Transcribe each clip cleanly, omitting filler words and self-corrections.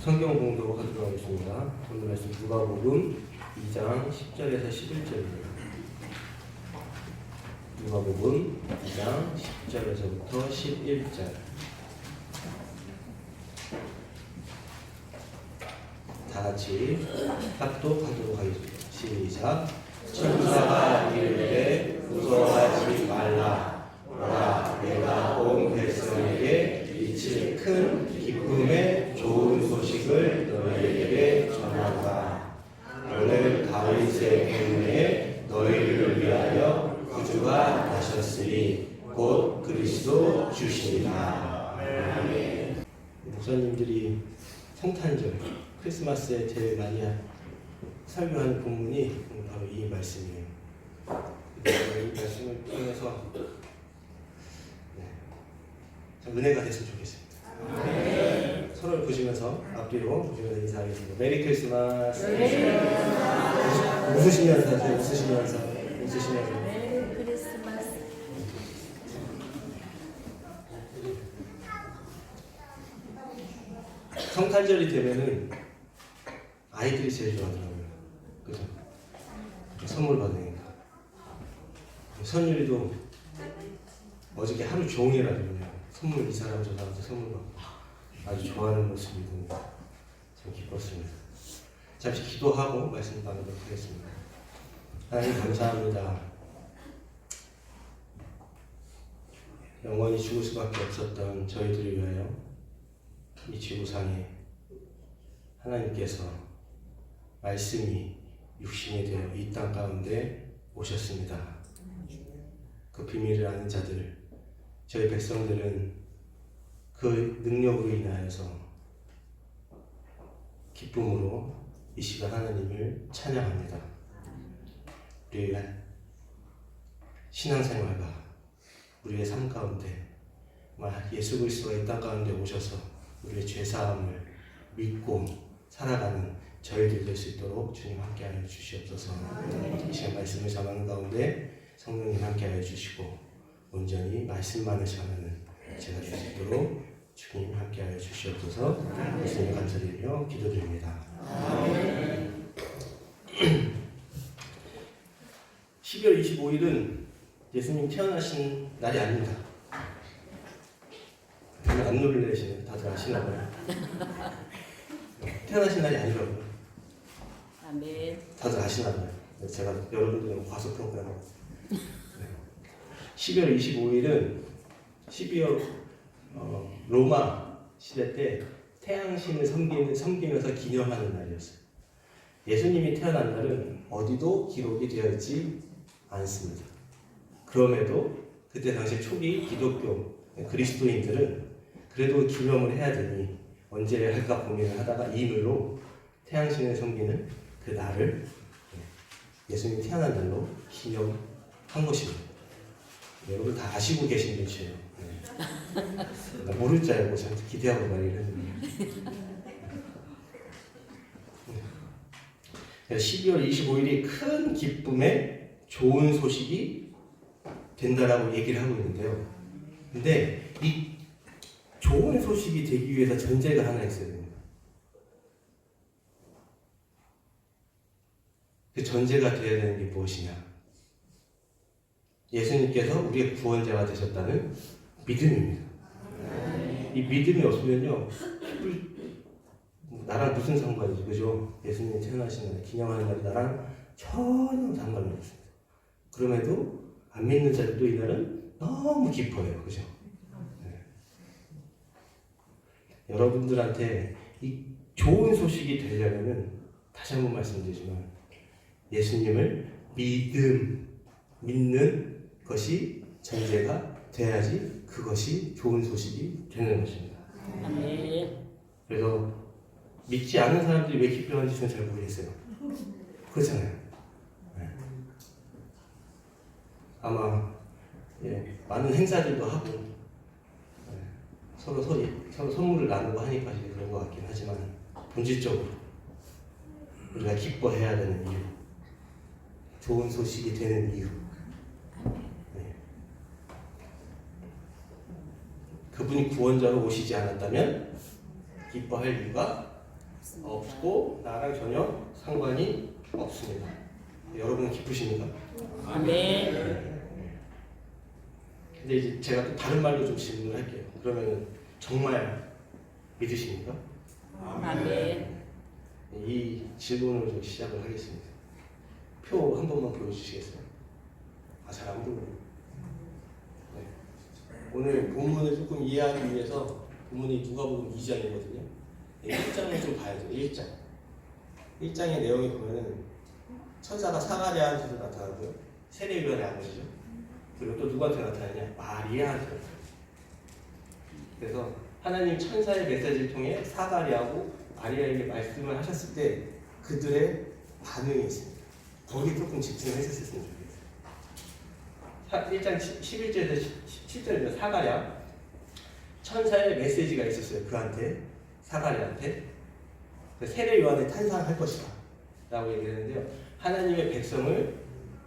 성경 공독 하도록 하겠습니다. 오늘 말씀 누가복음 2장 10절에서 11절입니다. 누가복음 2장 10절에서부터 11절. 다 같이 합독하도록 하겠습니다. 시작. 천사가 이르되 무서워하지 말라. 보라, 내가 온 백성에게 미칠 큰 기쁨의 좋은 소식을 너희에게 전하노라. 오늘 다윗의 경내에 너희를 위하여 구주가 나셨으니 곧 그리스도 주시니라. 아멘. 목사님들이 성탄절, 크리스마스에 제일 많이 설교하는 본문이 바로 이 말씀이에요. 이 말씀을 통해서 은혜가 됐으면 좋겠습니다. 네. 서로를 보시면서 앞뒤로 보시면서 인사하겠습니다. 메리 크리스마스. 웃으시면서 하세요. 웃으시면서. 메리 크리스마스. 성탄절이 되면은 아이들이 제일 좋아하더라고요. 그죠? 선물 받으니까. 선율이도 어저께 하루 종일 아주 선물 이 사람 저 사람한테 선물 받고 아주 좋아하는 모습이 보니 참 기뻤습니다. 잠시 기도하고 말씀 나누도록 하겠습니다. 하나님 감사합니다. 영원히 죽을 수밖에 없었던 저희들을 위하여 이 지구상에 하나님께서 말씀이 육신이 되어 이 땅 가운데 오셨습니다. 그 비밀을 아는 자들, 저희 백성들은 그 능력으로 인하여서 기쁨으로 이 시간 하나님을 찬양합니다. 우리의 신앙생활과 우리의 삶 가운데 예수 그리스도가 이 땅 가운데 오셔서 우리의 죄사함을 믿고 살아가는 저희들 될 수 있도록 주님 함께하여 주시옵소서. 이 시간 말씀을 전하는 가운데 성령님 함께하여 주시고 온전히 말씀만을 전하는 제가 될 수 있도록 주님 함께하여 주시옵소서. 예수님 감사드리며 기도드립니다. 12월 25일은 예수님 태어나신 날이 아닙니다. 안 놀래시네. 다들 아시나 봐요. 태어나신 날이 아니라고요. 아멘. 다들 아시나 봐요. 제가 여러분들은 과소평가하고 12월 25일은 12월 로마 시대 때 태양신을 섬기면서 기념하는 날이었어요. 예수님이 태어난 날은 어디도 기록이 되어 있지 않습니다. 그럼에도 그때 당시 초기 기독교 그리스도인들은 그래도 기념을 해야 되니 언제 할까 고민을 하다가 임의로 태양신을 섬기는 그 날을 예수님이 태어난 날로 기념한 것입니다. 여러분 다 아시고 계신 분이에요. 네. 모를 줄 알고 저한테 기대하고 말을 했는데 12월 25일이 큰 기쁨의 좋은 소식이 된다라고 얘기를 하고 있는데요. 근데 이 좋은 소식이 되기 위해서 전제가 하나 있어야 됩니다. 그 전제가 되어야 되는 게 무엇이냐? 예수님께서 우리의 구원자가 되셨다는 믿음입니다. 이 믿음이 없으면요, 나랑 무슨 상관이지, 그죠? 예수님이 태어나신 날, 기념하는 날이 나랑 전혀 상관이 없습니다. 그럼에도 안 믿는 자들도 이날은 너무 기뻐요, 그죠? 네. 여러분들한테 이 좋은 소식이 되려면은 다시 한번 말씀드리지만 예수님을 믿는 것이 전제가 돼야지 그것이 좋은 소식이 되는 것입니다. 그래서 믿지 않는 사람들이 왜 기뻐하는지 저는 잘 모르겠어요. 그렇잖아요. 네. 아마 많은 행사들도 하고 서로 선물을 나누고 하니까 그런 것 같긴 하지만 본질적으로 우리가 기뻐해야 되는 이유, 좋은 소식이 되는 이유, 그분이 구원자로 오시지 않았다면 기뻐할 이유가 없습니다. 없고 나랑 전혀 상관이 없습니다. 여러분은 기쁘십니까? 아멘. 근데 이제 제가 또 다른 말로 좀 질문을 할게요. 그러면 정말 믿으십니까? 아멘. 이 질문을 좀 시작을 하겠습니다. 표 한 번만 보여주시겠어요? 잘 안 보여요. 네. 오늘 본문을 조금 이해하기 위해서 본문이 누가복음 2장이거든요. 1장을 좀 봐야죠. 1장. 1장의 내용이 보면은 천사가 사가랴한테도 나타나고요. 세례요한의 아버지죠. 그리고 또 누구한테 나타나냐? 마리아한테 나타나요. 그래서 하나님 천사의 메시지를 통해 사가랴하고 마리아에게 말씀을 하셨을 때 그들의 반응이 있습니다. 거기에 조금 집중을 했었으면 좋겠어요. 1장 11절에서 17절에서 사가랴 천사의 메시지가 있었어요. 그한테 사가랴한테 세례 요한을 탄생할 것이다 라고 얘기했는데요. 하나님의 백성을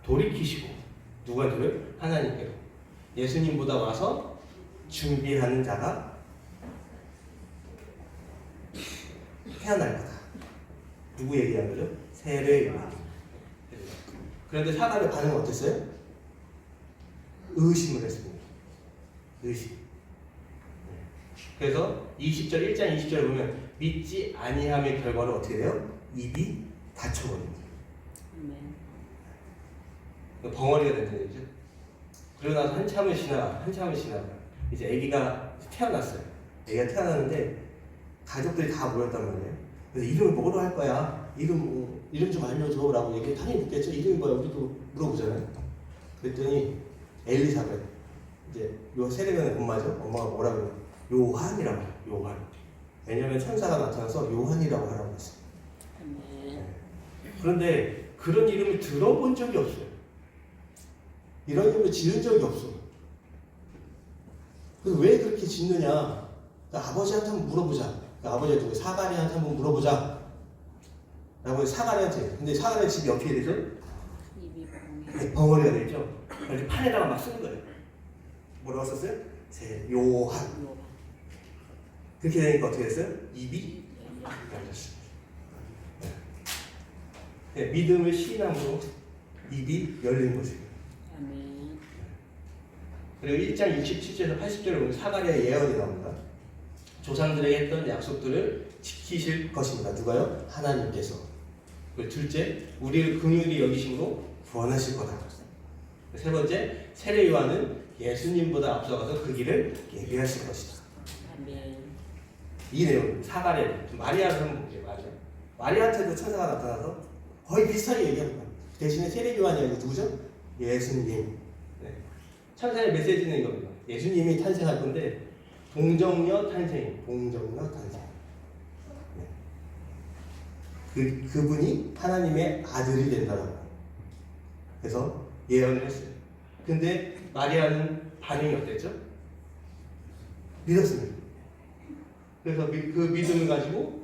돌이키시고 누구한테요? 하나님께로 예수님보다 와서 준비하는 자가 태어날 거다. 누구 얘기한 거죠? 세례 요한. 그런데 사가랴 반응은 어땠어요? 의심을 했습니다. 의심. 그래서 20절 1장 20절에 보면 믿지 아니함의 결과로 어떻게 돼요? 입이 닫혀버립니다. 벙어리가 된다는 얘기죠. 그러고 나서 한참을 지나가 이제 아기가 태어났어요. 아기가 태어났는데 가족들이 다 모였단 말이에요. 그래서 이름을 뭐로 할 거야? 이름 좀 알려줘 라고 얘기해. 당연히 묻겠죠. 이름이 뭐야? 우리도 물어보잖아요. 그랬더니 엘리사벳, 이제 요 세례명의 엄마죠. 엄마가 뭐라고 해요? 요한이라고 해요. 요한. 왜냐하면 천사가 나타나서 요한이라고 하라고 했어요. 네. 그런데 그런 이름을 들어본 적이 없어요. 이런 이름을 지은 적이 없어. 그래서 왜 그렇게 짓느냐? 그러니까 아버지한테 한번 물어보자. 그러니까 아버지가 누구? 사가랴한테 한번 물어보자. 라고 해서 사가랴한테. 근데 사가랴 집이 어떻게 되죠? 벙어리가 되죠. 이렇게 판에다가 막 쓰는 거예요. 뭐라고 썼어요? 요한. 그렇게 되니까 어떻게 됐어요? 입이 열렸습니다. 네, 믿음을 시인함으로 입이 열린 것이에요. 그리고 1장 67절에서 80절에 보면 사가랴의 예언이 나옵니다. 조상들에게 했던 약속들을 지키실 것입니다. 누가요? 하나님께서. 그리고 둘째, 우리를 긍휼히 여기심으로 구원하실 거다. 세 번째, 세례 요한은 예수님보다 앞서가서 그 길을 예비하실 것이다. 이 내용, 사가랴, 마리아를 한번 볼게요. 마리아한테도 천사가 나타나서 거의 비슷하게 얘기하는 거예요. 대신에 세례 요한이 아니고 누구죠? 예수님. 네. 천사의 메시지는 이겁니다. 예수님이 탄생할 건데 동정녀 탄생. 네. 그분이 하나님의 아들이 된다라고. 그래서 예언을 했어요. 근데 마리아는 반응이 어땠죠? 믿었습니다. 그래서 그 믿음을 가지고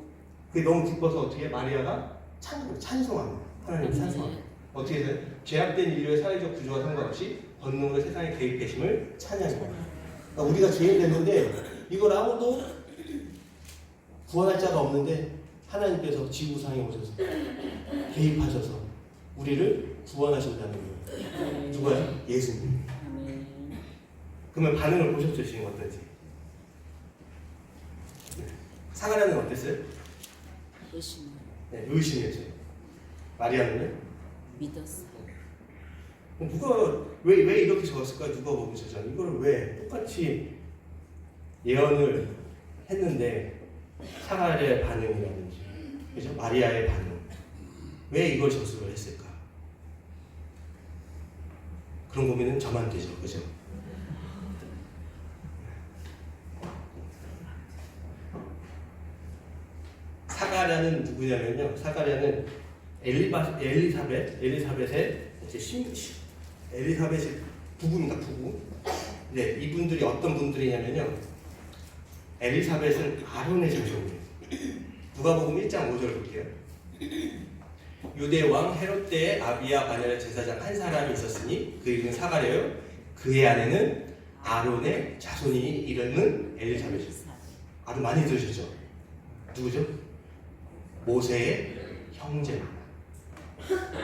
그게 너무 기뻐서 어떻게 마리아가 찬송합니다. 하나님 찬송합니다. 어떻게 해서요? 죄악된 인류의 사회적 구조와 상관없이 권능으로 세상에 개입되심을 찬양합니다. 그러니까 우리가 죄인 됐는데 이걸 아무도 구원할 자가 없는데 하나님께서 지구상에 오셔서 개입하셔서 우리를 구원하신다는 거예요. 누가요? 예수님. 그러면 반응을 보셨죠? 지금 어떤지. 사가랴는 어땠어요? 의심이었죠. 마리아는요? 믿었어요. 누가 왜 이렇게 적었을까? 누가 보면서 이걸 왜 똑같이 예언을 했는데 사가랴의 반응이라든지, 그죠? 마리아의 반응, 왜 이걸 접속을 했을까? 그런 고민은 저만 되죠, 그죠? 사가랴는 누구냐면요. 사가랴는 엘리사벳의 엘리사벳의 부부입니다. 부부. 네, 이분들이 어떤 분들이냐면요. 엘리사벳은 아론의 자손이에요. 누가복음 1장 5절 볼게요. 유대 왕 헤롯 때에 아비야 바냐의 제사장 한 사람이 있었으니 그 이름은 사가랴요. 그의 아내는 아론의 자손이 이름은 엘리사벳이에요. 아주 많이 들으셨죠? 누구죠? 모세의 형제입니다.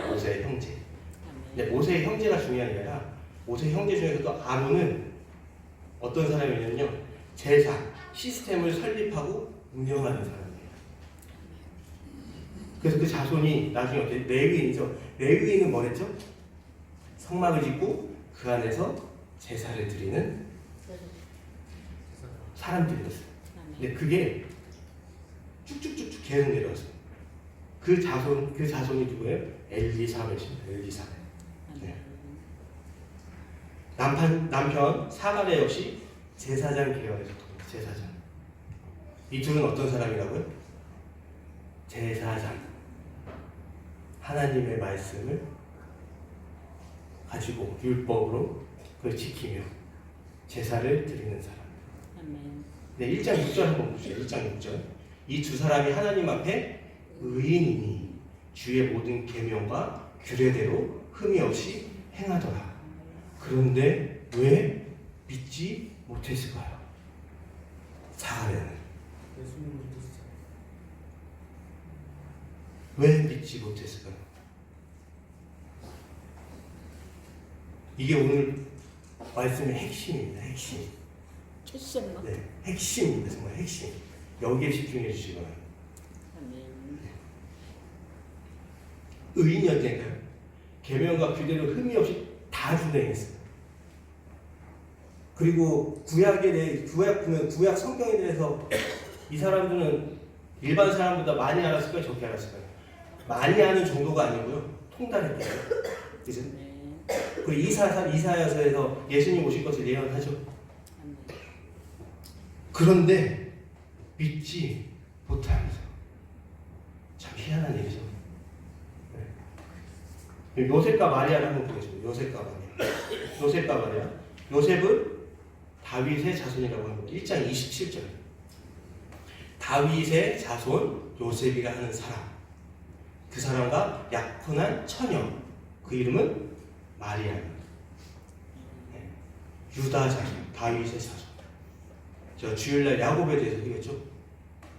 모세의 형제. 근데 아멘. 모세의 형제가 중요한 게 아니라 모세의 형제 중에서도 아론은 어떤 사람이냐면요, 제사 시스템을 설립하고 운영하는 사람이에요. 그래서 그 자손이 나중에 어떻게 레위인이죠. 레위인은 뭐랬죠? 성막을 짓고 그 안에서 제사를 드리는 사람들이었어요. 근데 그게 쭉쭉쭉쭉 계속 내려왔어요. 그 자손이 누구예요? 엘리사벳입니다. 엘리사벳. 네. 남편 사가랴 역시 제사장 계열에서 돕니다. 제사장. 이 둘은 어떤 사람이라고요? 제사장. 하나님의 말씀을 가지고 율법으로 그걸 지키며 제사를 드리는 사람. 아멘. 네, 1장 6절 한번 보시죠. 1장 6절. 이 두 사람이 하나님 앞에 의인이니 주의 모든 계명과 규례대로 흠이 없이 행하더라. 그런데 왜 믿지 못했을까요? 사가랴는 왜 믿지 못했을까요? 이게 오늘 말씀의 핵심입니다. 핵심. 출생만. 네, 핵심입니다. 정말 핵심. 여기에 집중해 주시기 바랍니다. 아멘. 의인이었다니까요. 계명과 규례를 흠이 없이 다 준행했어요. 그리고 구약에 대해 구약 성경에 대해서 이 사람들은 일반 사람보다 많이 알았을까요? 적게 알았을까요? 많이 아는 정도가 아니고요, 통달했대요. 그죠? 아멘. 그리고 이사야서에서 예수님 오실 것을 예언하죠. 아멘. 그런데 믿지 못하면서 참 희한한 일이죠. 네. 요셉과 마리아를 한번 보겠습니다. 요셉과 마리아. 요셉은 다윗의 자손이라고 합니다. 1장 27절. 다윗의 자손 요셉이라 하는 사람. 그 사람과 약혼한 처녀. 그 이름은 마리아입니다. 네. 유다 자손, 다윗의 자손. 저 주일날 야곱에 대해서 얘기했죠.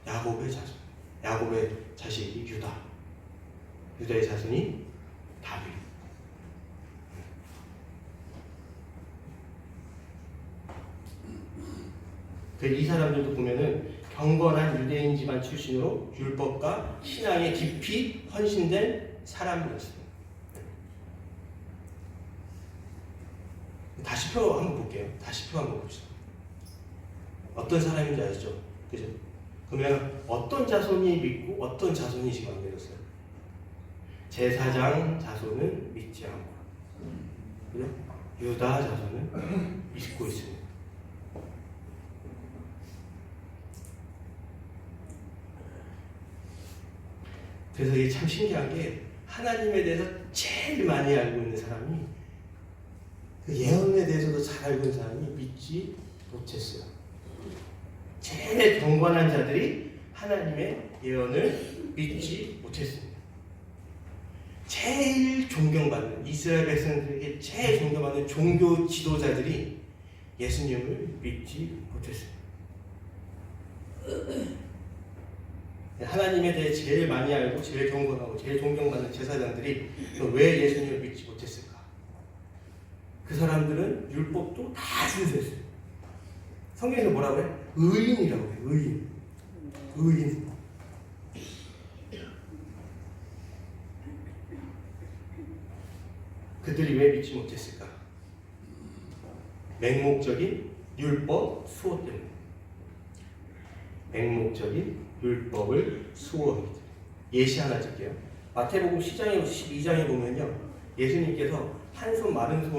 야곱의 자손. 야곱의 자식이 유다. 유다의 자손이 다윗. 이 사람들도 보면은 경건한 유대인 집안 출신으로 율법과 신앙에 깊이 헌신된 사람이었어요. 다시 표 한번 볼게요. 다시 표 한번 봅시다. 어떤 사람인지 아시죠? 그죠? 그러면 어떤 자손이 믿고 어떤 자손이 지금 안 믿었어요? 제사장 자손은 믿지 않고, 그죠? 유다 자손은 믿고 있습니다. 그래서 이게 참 신기한 게, 하나님에 대해서 제일 많이 알고 있는 사람이, 그 예언에 대해서도 잘 알고 있는 사람이 믿지 못했어요. 제일 경건한 자들이 하나님의 예언을 믿지 못했습니다. 제일 존경받는, 이스라엘 백성들에게 제일 존경받는 종교 지도자들이 예수님을 믿지 못했습니다. 하나님에 대해 제일 많이 알고 제일 경건하고 제일 존경받는 제사장들이 왜 예수님을 믿지 못했을까? 그 사람들은 율법도 다 준수했어요. 성경에서 뭐라고 해? 의인이라고 해요. 의인. 의인. 그들이 왜 믿지 못했을까? 맹목적인 율법 수호 때문에. 맹목적인 율법을 수호합니다. 예시 하나 드릴게요. 마태복음 12장에 보면요, 예수님께서 한 손 마른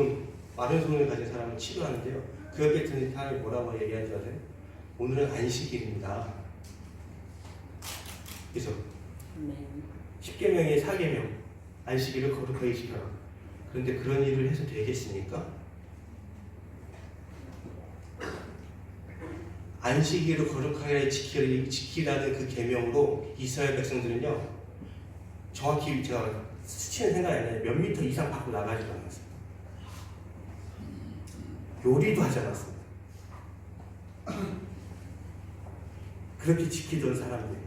손을 가진 사람을 치료하는데요, 그 옆에 드는 사람이 뭐라고 얘기하는지 아세요? 오늘은 안식일입니다. 그래서 10계명의 4계명, 안식일을 거룩하게 지켜라. 그런데 그런 일을 해서 되겠습니까? 안식일을 거룩하게 지키라는 그 계명으로 이스라엘 백성들은요, 정확히 제가 수치는 생각이 안 나요. 몇 미터 이상 밖으로 나가지도 않았어요. 요리도 하지 않았습니다. 그렇게 지키던 사람들.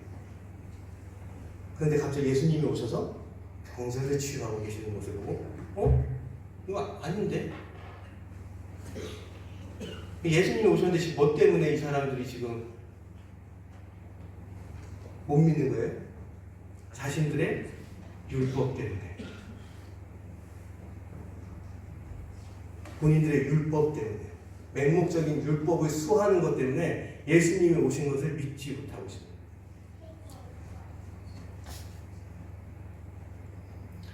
그런데 갑자기 예수님이 오셔서 병자를 치유하고 계시는 것을 보고 이거 아닌데? 예수님이 오셨는데 지금 뭐 때문에 이 사람들이 지금 못 믿는 거예요? 자신들의 율법 때문에, 본인들의 율법 때문에, 맹목적인 율법을 수호하는 것 때문에 예수님이 오신 것을 믿지 못하고 있습니다.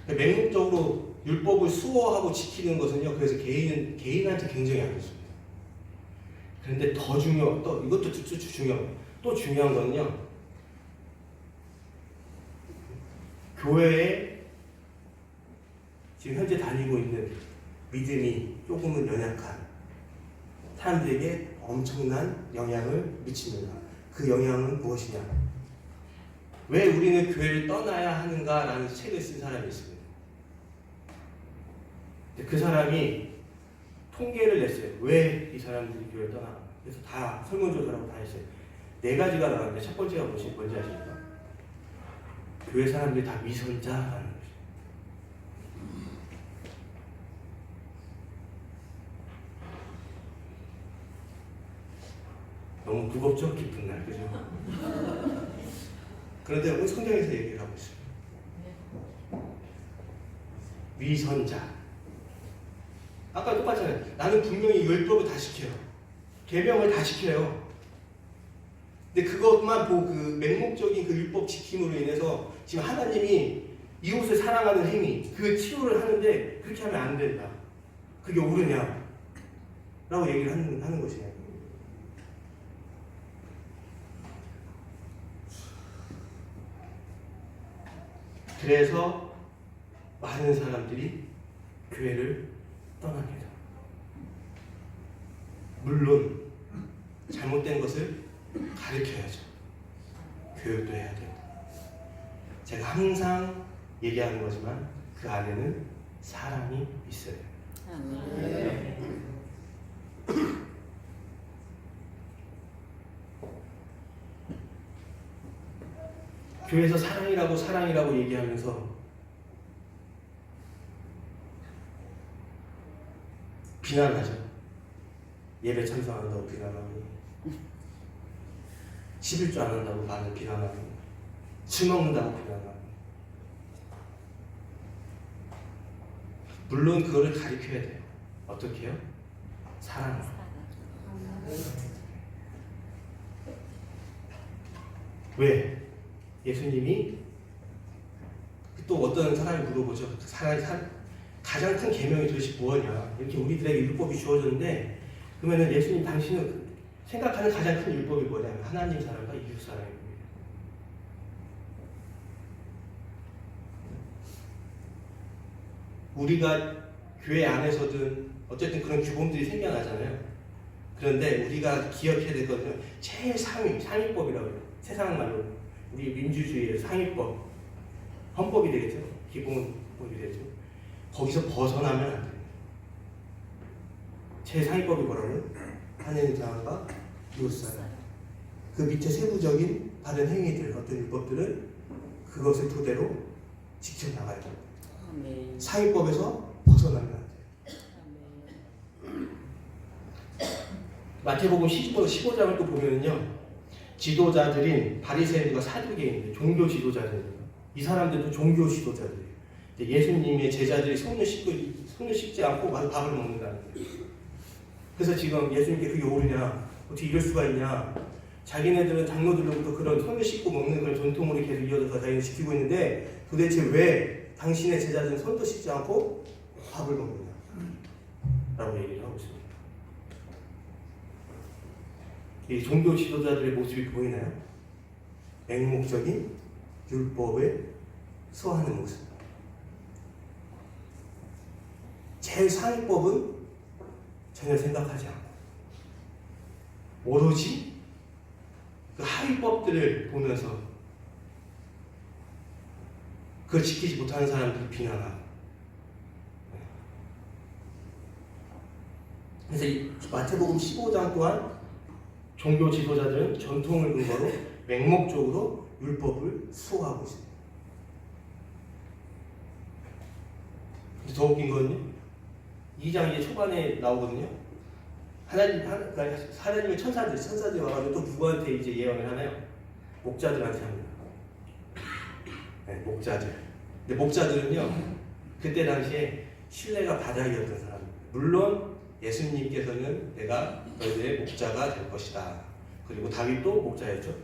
맹목적으로 율법을 수호하고 지키는 것은요, 그래서 개인한테 굉장히 안 좋습니다. 그런데 더 중요한, 또 중요한 거는요, 교회에 지금 현재 다니고 있는 믿음이 조금은 연약한 사람들에게 엄청난 영향을 미칩니다. 그 영향은 무엇이냐? 왜 우리는 교회를 떠나야 하는가라는 책을 쓴 사람이 있습니다. 그 사람이 통계를 냈어요. 왜 이 사람들이 교회를 떠나? 그래서 다 설문조사라고 다 했어요. 4가지가 나왔는데 첫 번째가 뭔지 아십니까? 교회 사람들이 다 위선자라는 것이에요. 너무 무겁죠? 깊은 날, 그죠? 그런데 오늘 성경에서 얘기를 하고 있어요. 위선자. 아까 똑같잖아요. 나는 분명히 율법을 다 지켜요. 계명을 다 지켜요. 근데 그것만 보고 그 맹목적인 그 율법 지킴으로 인해서 지금 하나님이 이웃을 사랑하는 행위, 그 치유를 하는데 그렇게 하면 안 된다. 그게 옳으냐? 라고 얘기를 하는 것이에요. 그래서 많은 사람들이 교회를 떠납니다. 물론 잘못된 것을 가르쳐야죠. 교육도 해야 돼요. 제가 항상 얘기하는 거지만 그 안에는 사람이 있어요. 교회에서 사랑이라고 얘기하면서 비난하죠. 예배 참석 안 한다고 비난하고, 11조 안 한다고 많은 비난하고, 술 먹는다고 비난하고. 물론 그거를 가르쳐야 돼요. 어떻게 해요? 사랑으로. 왜? 예수님이 또 어떤 사람이 물어보죠. 가장 큰 계명이 도대체 뭐냐? 이렇게 우리들에게 율법이 주어졌는데, 그러면은 예수님 당신은 생각하는 가장 큰 율법이 뭐냐면 하나님 사랑과 이웃 사랑입니다. 우리가 교회 안에서든 어쨌든 그런 규범들이 생겨나잖아요. 그런데 우리가 기억해야 될 것은 제일 상위법이라고 해요. 세상 말로 우리 민주주의의 상위법, 헌법이 되겠죠. 기본법이 되죠. 거기서 벗어나면 안 돼요. 제상위법이 뭐라고요? 하나님 사랑과 이웃 사랑. 그 밑에 세부적인 다른 행위들, 어떤 율법들은 그것을 토대로 지켜나가야 돼요. 상위법에서 벗어나면 안 돼요. 마태복음 15장을 또 보면은요, 지도자들인 바리새인과 사두개인들, 종교 지도자들입니다. 이 사람들도 종교 지도자들이에요. 예수님의 제자들이 손을 씻지 않고 밥을 먹는다는 거예요. 그래서 지금 예수님께 그게 옳으냐, 어떻게 이럴 수가 있냐. 자기네들은 장로들로부터 그런 손을 씻고 먹는 그런 전통으로 계속 이어져서 자기는 지키고 있는데, 도대체 왜 당신의 제자들은 손도 씻지 않고 밥을 먹느냐 라고 얘기를 하고 있습니다. 이 종교 지도자들의 모습이 보이나요? 맹목적인 율법을 수호하는 모습. 제일 상위법은 전혀 생각하지 않고 오로지 그 하위법들을 보면서 그걸 지키지 못하는 사람들을 비난하고. 그래서 이 마태복음 15장 또한 종교 지도자들은 전통을 근거로 맹목적으로 율법을 수호하고 있습니다. 근데 더 웃긴 거는요. 2장 이제 초반에 나오거든요. 하나님의 천사들이 와가지고 또 누구한테 이제 예언을 하나요? 목자들한테 합니다. 네, 목자들. 근데 목자들은요, 그때 당시에 신뢰가 바닥이었던 사람입니다. 물론 예수님께서는 내가 너희들의 목자가 될 것이다. 그리고 다윗도 목자였죠.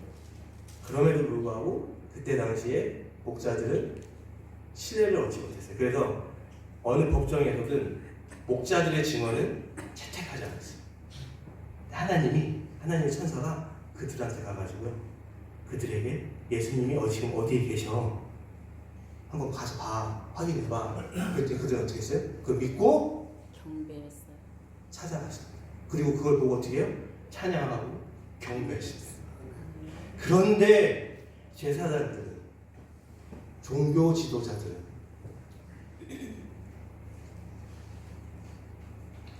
그럼에도 불구하고 그때 당시에 목자들은 신뢰를 얻지 못했어요. 그래서 어느 법정에서든 목자들의 증언은 채택하지 않았어요. 하나님의 천사가 그들한테 가가지고요, 그들에게 예수님이 지금 어디에 계셔? 한번 가서 봐, 확인해봐. 그랬더니 그들은 어떻게 했어요? 그걸 믿고 경배했어요. 찾아갔습니다. 그리고 그걸 보고 어떻게 해요? 찬양하고 경배했습니다. 그런데 제사장들은, 종교 지도자들은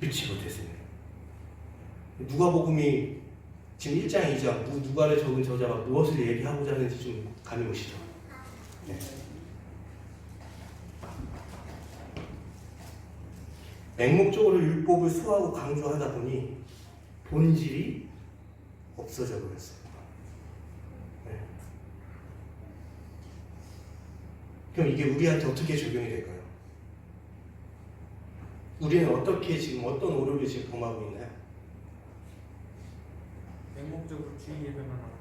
믿지 못했습니다. 누가복음이 지금 1장, 2장 누가를 적은 저자가 무엇을 얘기하고자 하는지 좀 감이 오시죠? 네. 맹목적으로 율법을 수호하고 강조하다 보니 본질이 없어져 버렸어요. 네. 그럼 이게 우리한테 어떻게 적용이 될까요? 우리는 어떻게 지금 어떤 오류를 지금 범하고 있나요? 맹목적으로 주의 예배만 하고.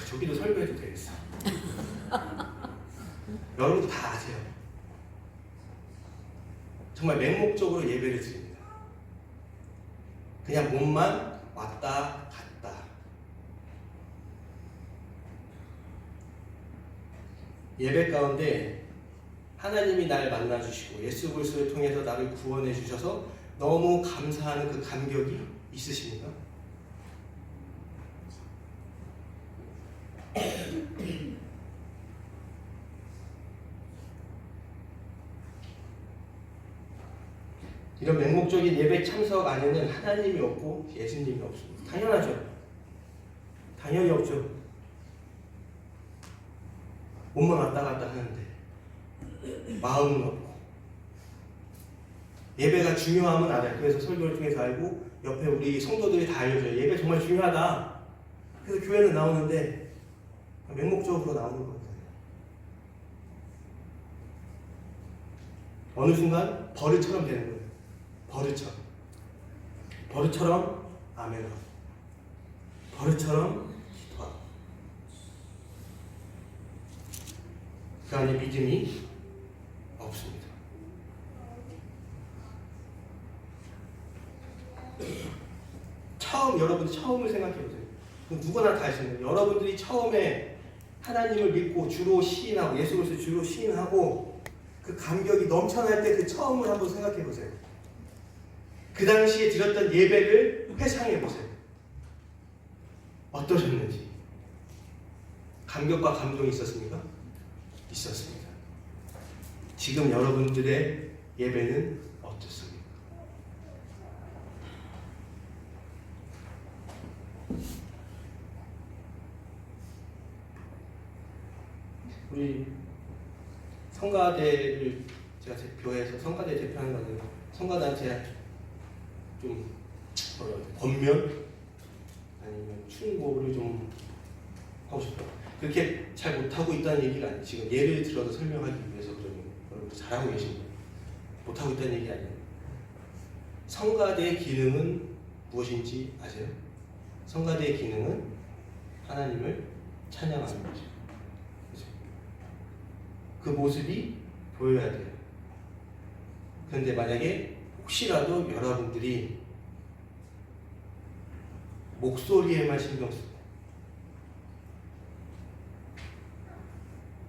저기도 설교해도 되겠어. 여러분도 다 아세요. 정말 맹목적으로 예배를 드립니다. 그냥 몸만 왔다 갔다. 예배 가운데 하나님이 날 만나주시고 예수 그리스도를 통해서 나를 구원해 주셔서 너무 감사하는 그 감격이 있으십니까? 이런 맹목적인 예배 참석 안에는 하나님이 없고 예수님이 없습니다. 당연하죠. 당연히 없죠. 몸만 왔다 갔다 하는데 마음은 없고. 예배가 중요함은 알아요. 그래서 설교를 통해서 알고 옆에 우리 성도들이 다 알려줘요. 예배 정말 중요하다. 그래서 교회는 나오는데 맹목적으로 나오는 것 같아요. 어느 순간 버릇처럼 되는 거예요. 버릇처럼 아멘하고 버릇처럼 기도하고 그 안에 믿음이 없습니다. 여러분들 처음을 생각해 보세요. 누구나 다 하시는 거예요. 여러분들이 처음에 하나님을 믿고 주로 시인하고 예수 그리스도 주로 시인하고 그 감격이 넘쳐날 때 그 처음을 한번 생각해 보세요. 그 당시에 드렸던 예배를 회상해 보세요. 어떠셨는지. 감격과 감동이 있었습니까? 있었습니다. 지금 여러분들의 예배는 어떻습니까? 우리 성가대를 제가 대표해서 성가대 대표하는 거는 성가단체 좀 권면 아니면 충고를 좀 하고 싶어요. 그렇게 잘 못하고 있다는 얘기가 아니에요. 지금 예를 들어서 설명하기 위해서 그러면 여러분들 잘하고 계신 거예요. 못하고 있다는 얘기 아니에요. 성가대의 기능은 무엇인지 아세요? 성가대의 기능은 하나님을 찬양하는 거죠. 그렇죠? 그 모습이 보여야 돼요. 그런데 만약에 혹시라도 여러분들이 목소리에만 신경 쓰고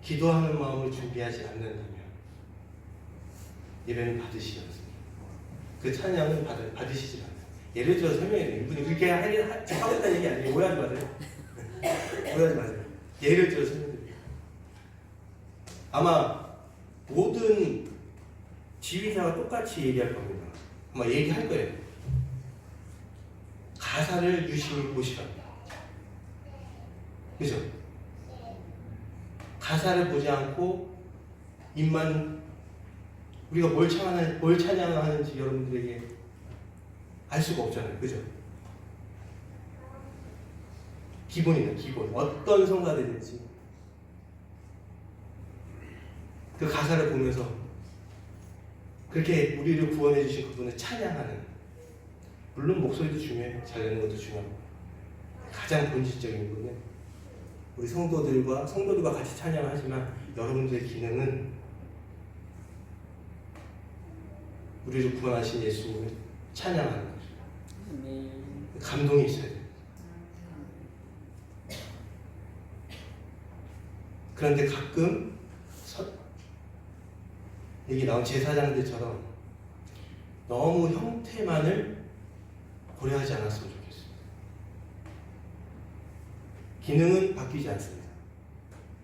기도하는 마음을 준비하지 않는다면 예배는 받으시지 않습니다. 그 찬양은 받으시지 않아요. 예를 들어서 설명해요. 이분이 그렇게 하고 있다는 얘기 아니에요. 오해하지 마세요. 오해하지 마세요. 예를 들어서 설명드릴게요. 아마 모든 지휘자가 똑같이 얘기할 겁니다. 아마 얘기할 거예요. 가사를 유심히 보시라고. 그죠? 가사를 보지 않고 입만 우리가 뭘 찬양하는지 여러분들에게 알 수가 없잖아요. 그죠? 기본이네, 기본. 어떤 성가대든지 그 가사를 보면서 그렇게 우리를 구원해 주신 그분을 찬양하는, 물론 목소리도 중요해요. 잘 내는 것도 중요하고, 가장 본질적인 거는 우리 성도들과 같이 찬양을 하지만 여러분들의 기능은 우리를 구원하신 예수님을 찬양하는 거죠. 아멘. 감동이 있어야 돼요. 그런데 가끔 여기 나온 제사장들처럼 너무 형태만을 고려하지 않았으면 좋겠어요. 기능은 바뀌지 않습니다.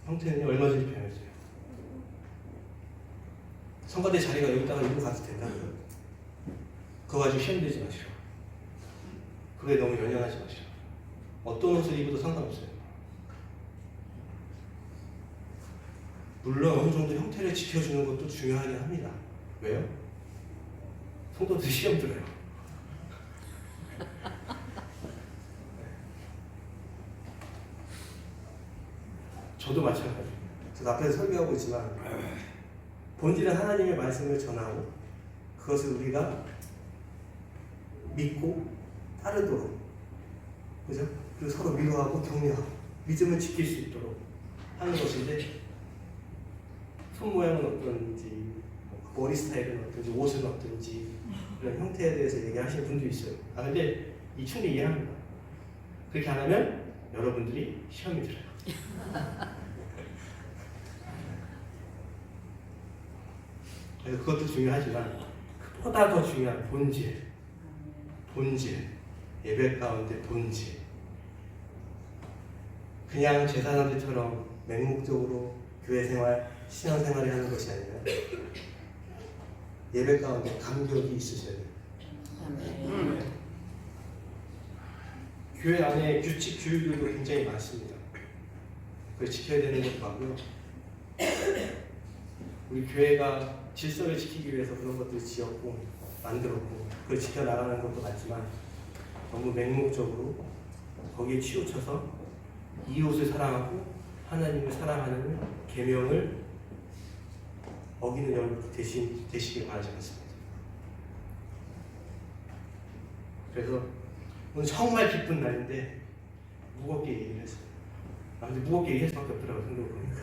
형태는 얼마든지 변해져요. 성가대 자리가 여기다가 입고 가도 된다고요. 그거 가지고 시험 들지 마시고, 그게 너무 연연하지 마시고, 어떤 옷을 입어도 상관없어요. 물론 어느 정도 형태를 지켜주는 것도 중요하긴 합니다. 왜요? 성도들이 시험 들어요. 저도 마찬가지예요. 저도 앞에서 설교하고 있지만 본질은 하나님의 말씀을 전하고 그것을 우리가 믿고 따르도록, 그죠? 그리고 서로 위로하고 격려하고 믿음을 지킬 수 있도록 하는 것인데, 손 모양은 어떤지, 머리 스타일은 어떤지, 옷은 어떤지, 그런 형태에 대해서 얘기하시는 분도 있어요. 근데 이 충분히 이해합니다. 그렇게 안 하면 여러분들이 시험이 들어요. 그래서 그것도 중요하지만 그보다 더 중요한 본질, 예배 가운데 본질. 그냥 제사장들처럼 맹목적으로 교회 생활, 신앙 생활을 하는 것이 아니라 예배 가운데 감격이 있으셔야 돼요. 아멘. 교회 안에 규칙, 규율들도 굉장히 많습니다. 그걸 지켜야 되는 것도 많고요. 우리 교회가 질서를 지키기 위해서 그런 것들을 지었고 만들었고 그걸 지켜나가는 것도 많지만, 너무 맹목적으로 거기에 치우쳐서 이웃을 사랑하고 하나님을 사랑하는 계명을 어기는 여러분 되시길 바라지 않습니다. 그래서 오늘 정말 기쁜 날인데 무겁게 얘기를 했어요. 근데 무겁게 얘기할 수밖에 없더라고요, 생각해보니까.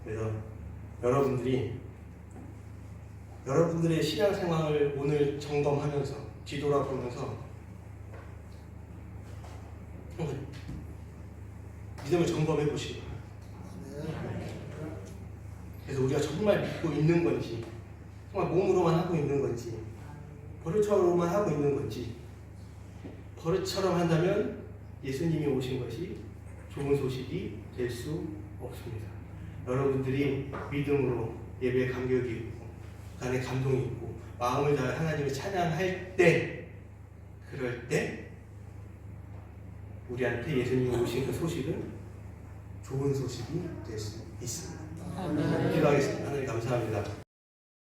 그래서 여러분들의 신앙생활을 오늘 점검하면서 뒤돌아보면서 믿음을 점검해 보시기 바랍니다. 그래서 우리가 정말 믿고 있는 건지, 정말 몸으로만 하고 있는 건지, 버릇처럼만 하고 있는 건지. 버릇처럼 한다면 예수님이 오신 것이 좋은 소식이 될 수 없습니다. 여러분들이 믿음으로 예배에 감격이 있고 그 안에 감동이 있고 마음을 다해 하나님을 찬양할 때, 그럴 때 우리한테 예수님이 오신 그 소식은 좋은 소식이 될 수 있습니다. 아멘. 기도하겠습니다. 하나님 감사합니다.